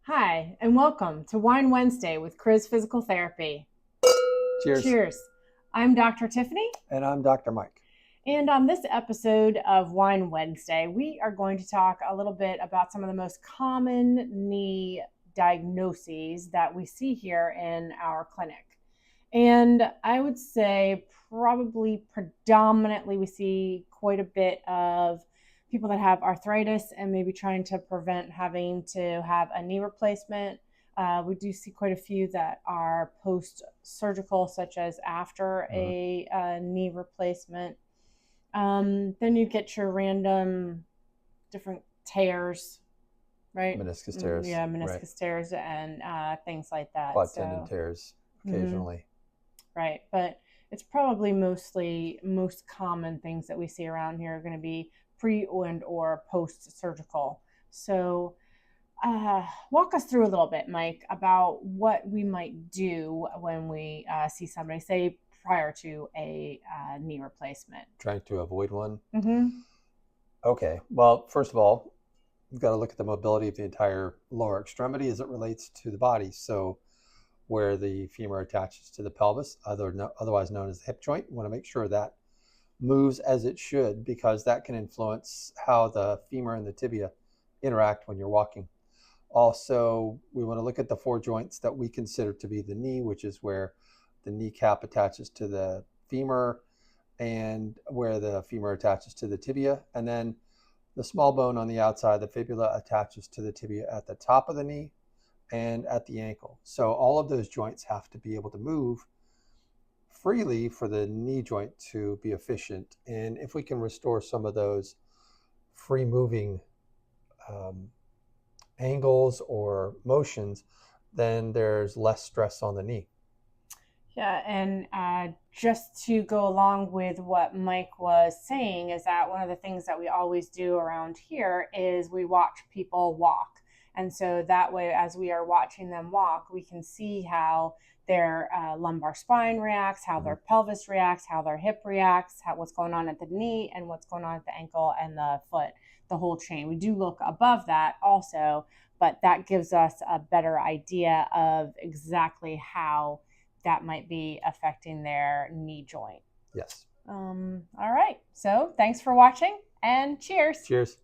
Hi, and welcome to Wine Wednesday with Kriz Physical Therapy. Cheers. Cheers. I'm Dr. Tiffany, And I'm Dr. Mike. and on this episode of Wine Wednesday, we are going to talk a little bit about some of the most common knee diagnoses that we see here in our clinic. And I would say probably predominantly we see quite a bit of people that have arthritis and maybe trying to prevent having to have a knee replacement. We do see quite a few that are post-surgical, such as after a knee replacement. Then you get your random different tears, right? Meniscus tears. Yeah, meniscus tears and things like that. Quad tendon tears occasionally. Right, but it's probably most common things that we see around here are going to be pre and or post surgical. So walk us through a little bit, Mike, about what we might do when we see somebody, say, prior to a knee replacement. Trying to avoid one. Mm-hmm. Okay, well, first of all, you've got to look at the mobility of the entire lower extremity as it relates to the body. So where the femur attaches to the pelvis, otherwise known as the hip joint, you want to make sure that moves as it should, because that can influence how the femur and the tibia interact when you're walking. Also, we want to look at the four joints that we consider to be the knee, which is where the kneecap attaches to the femur and where the femur attaches to the tibia. And then the small bone on the outside, the fibula, attaches to the tibia at the top of the knee and at the ankle. So all of those joints have to be able to move freely for the knee joint to be efficient. And if we can restore some of those free moving angles or motions, then there's less stress on the knee. Yeah, and just to go along with what Mike was saying is that one of the things that we always do around here is we watch people walk. And so that way, as we are watching them walk, we can see how their lumbar spine reacts, how their pelvis reacts, how their hip reacts, what's going on at the knee and what's going on at the ankle and the foot, the whole chain. We do look above that also, but that gives us a better idea of exactly how that might be affecting their knee joint. Yes. All right. So thanks for watching and cheers. Cheers.